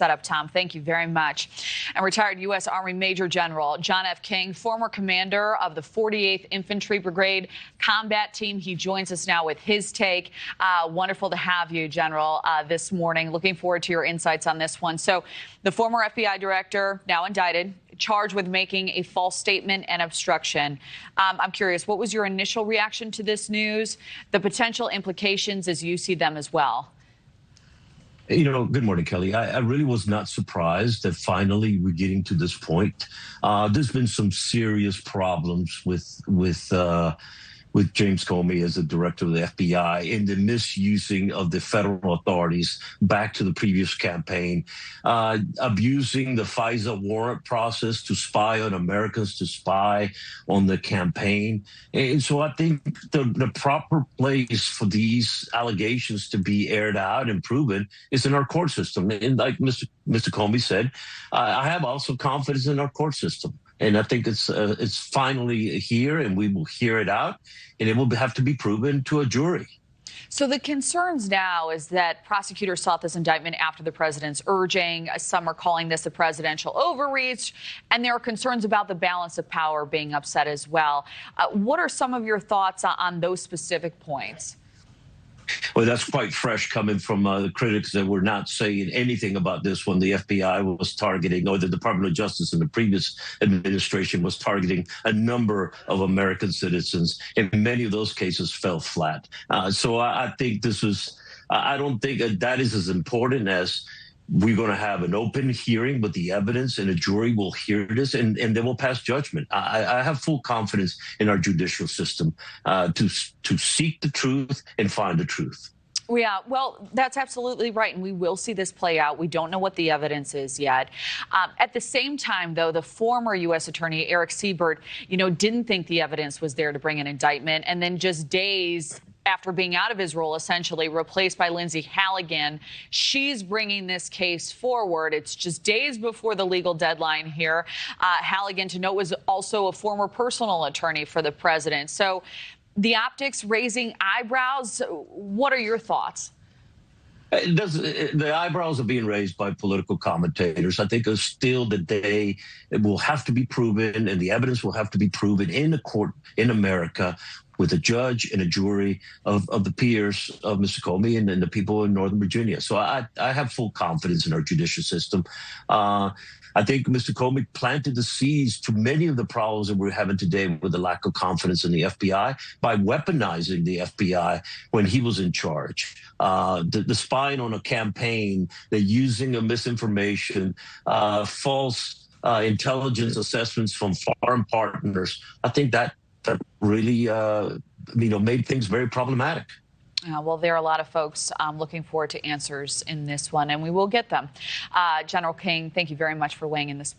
Setup, Tom. Thank you very much. And retired U.S. Army Major General John F. King, former commander of the 48th Infantry Brigade Combat Team. He joins us now with his take. Wonderful to have you, General, this morning. Looking forward to your insights on this one. So the former FBI director, now indicted, charged with making a false statement and obstruction. I'm curious, what was your initial reaction to this news, the potential implications as you see them as well? Good morning, Kelly. I really was not surprised that finally we're getting to this point. There's been some serious problems with James Comey as the director of the FBI in the misusing of the federal authorities back to the previous campaign, abusing the FISA warrant process to spy on Americans, to spy on the campaign. And so I think the proper place for these allegations to be aired out and proven is in our court system. And like Mr. Comey said, I have also confidence in our court system. And I think it's finally here, and we will hear it out, and it will have to be proven to a jury. So the concerns now is that prosecutors sought this indictment after the president's urging. Some are calling this a presidential overreach, and there are concerns about the balance of power being upset as well. What are some of your thoughts on those specific points? Well, that's quite fresh coming from the critics that were not saying anything about this when the FBI was targeting, or the Department of Justice in the previous administration was targeting a number of American citizens, and many of those cases fell flat. So I think I don't think that is as important as we're going to have an open hearing with the evidence, and a jury will hear this, and they will pass judgment. I have full confidence in our judicial system to seek the truth and find the truth. Yeah, well, that's absolutely right, and we will see this play out. We don't know what the evidence is yet. At the same time, though, the former U.S. Attorney Eric Siebert, didn't think the evidence was there to bring an indictment, and then just days after being out of his role, essentially replaced by Lindsay Halligan, she's bringing this case forward. It's just days before the legal deadline here. Halligan, to note, was also a former personal attorney for the president. So the optics raising eyebrows. What are your thoughts? The eyebrows are being raised by political commentators. I think it's still the day it will have to be proven, and the evidence will have to be proven in the court in America, with a judge and a jury of the peers of Mr. Comey and the people in Northern Virginia. So I have full confidence in our judicial system. I think Mr. Comey planted the seeds to many of the problems that we're having today with the lack of confidence in the FBI by weaponizing the FBI when he was in charge. The spying on a campaign, the using of misinformation, false intelligence assessments from foreign partners. I think that really, made things very problematic. Well, there are a lot of folks looking forward to answers in this one, and we will get them. General King, thank you very much for weighing in this morning.